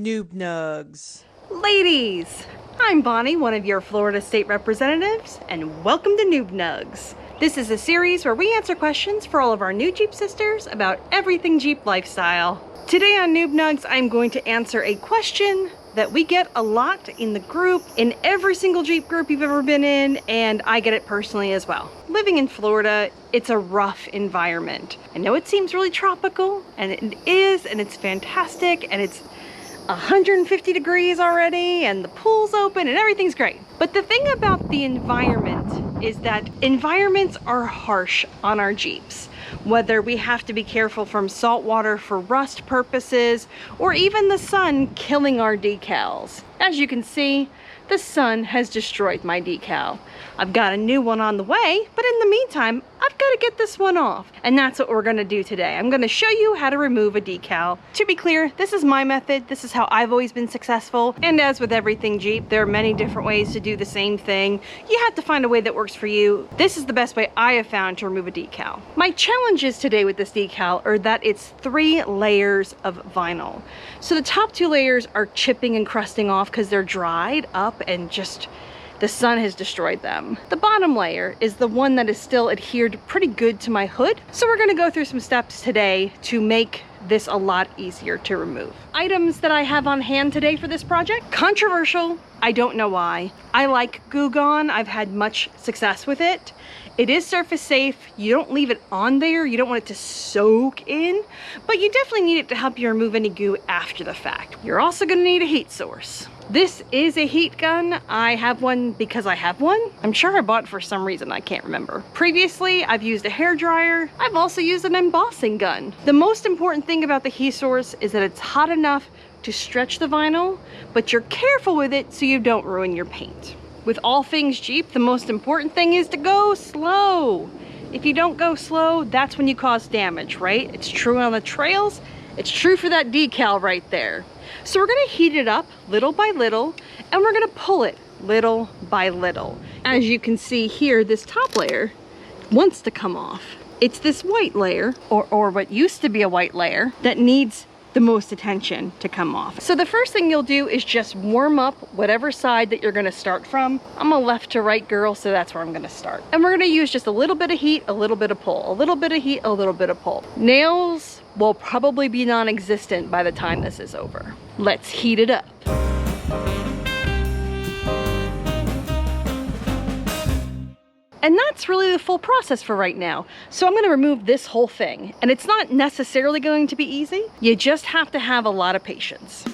NoobNugs. Ladies, I'm Bonnie, one of your Florida State representatives, and welcome to NoobNugs. This is a series where we answer questions for all of our new Jeep sisters about everything Jeep lifestyle. Today on NoobNugs, I'm going to answer a question that we get a lot in the group, in every single Jeep group you've ever been in, and I get it personally as well. Living in Florida, it's a rough environment. I know it seems really tropical, and it is, and it's fantastic, and it's 150 degrees already, and the pool's open, and everything's great. But the thing about the environment is that environments are harsh on our Jeeps. Whether we have to be careful from salt water for rust purposes, or even the sun killing our decals. As you can see, the sun has destroyed my decal. I've got a new one on the way, but in the meantime, I've got to get this one off. And that's what we're gonna do today. I'm gonna show you how to remove a decal. To be clear, this is my method. This is how I've always been successful. And as with everything Jeep, there are many different ways to do the same thing. You have to find a way that works for you. This is the best way I have found to remove a decal. My challenges today with this decal are that it's 3 layers of vinyl. So the top 2 layers are chipping and crusting off because they're dried up and just the sun has destroyed them. The bottom layer is the one that is still adhered pretty good to my hood. So we're gonna go through some steps today to make this a lot easier to remove. Items that I have on hand today for this project, controversial, I don't know why. I like Goo Gone, I've had much success with it. It is surface safe, you don't leave it on there, you don't want it to soak in, but you definitely need it to help you remove any goo after the fact. You're also gonna need a heat source. This is a heat gun. I have one because I have one. I'm sure I bought it for some reason, I can't remember. Previously, I've used a hair dryer. I've also used an embossing gun. The most important thing about the heat source is that it's hot enough to stretch the vinyl, but you're careful with it so you don't ruin your paint. With all things Jeep, the most important thing is to go slow. If you don't go slow, that's when you cause damage, right? It's true on the trails. It's true for that decal right there. So we're gonna heat it up little by little, and we're gonna pull it little by little. As you can see here, this top layer wants to come off. It's this white layer, or what used to be a white layer, that needs the most attention to come off. So the first thing you'll do is just warm up whatever side that you're gonna start from. I'm a left to right girl, so that's where I'm gonna start. And we're gonna use just a little bit of heat, a little bit of pull, a little bit of heat, a little bit of pull. Nails will probably be non-existent by the time this is over. Let's heat it up. And that's really the full process for right now. So I'm gonna remove this whole thing. And it's not necessarily going to be easy. You just have to have a lot of patience.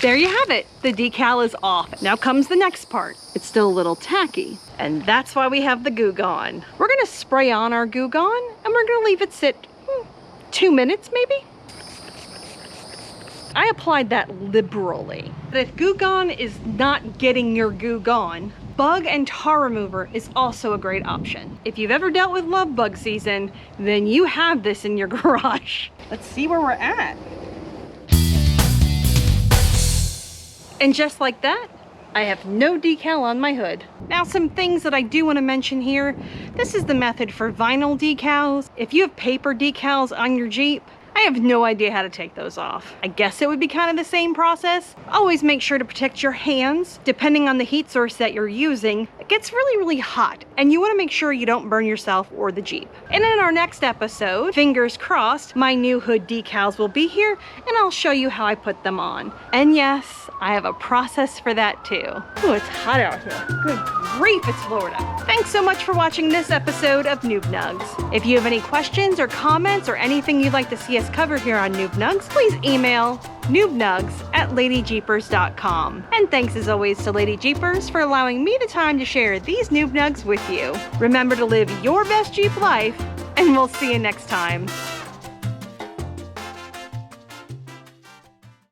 There you have it. The decal is off. Now comes the next part. It's still a little tacky, and that's why we have the Goo Gone. We're gonna spray on our Goo Gone, and we're gonna leave it sit 2 minutes maybe. I applied that liberally. But if Goo Gone is not getting your Goo Gone, bug and tar remover is also a great option. If you've ever dealt with love bug season, then you have this in your garage. Let's see where we're at. And just like that, I have no decal on my hood. Now some things that I do want to mention here. This is the method for vinyl decals. If you have paper decals on your Jeep, I have no idea how to take those off. I guess it would be kind of the same process. Always make sure to protect your hands. Depending on the heat source that you're using, it gets really, really hot, and you want to make sure you don't burn yourself or the Jeep. And in our next episode, fingers crossed, my new hood decals will be here, and I'll show you how I put them on. And yes, I have a process for that too. Oh, it's hot out here. Good grief, it's Florida. Thanks so much for watching this episode of NoobNugs. If you have any questions or comments or anything you'd like to see us cover here on NoobNugs, please email noobnugs@ladyjeepers.com. And thanks as always to Lady Jeepers for allowing me the time to share these NoobNugs with you. Remember to live your best Jeep life, and we'll see you next time.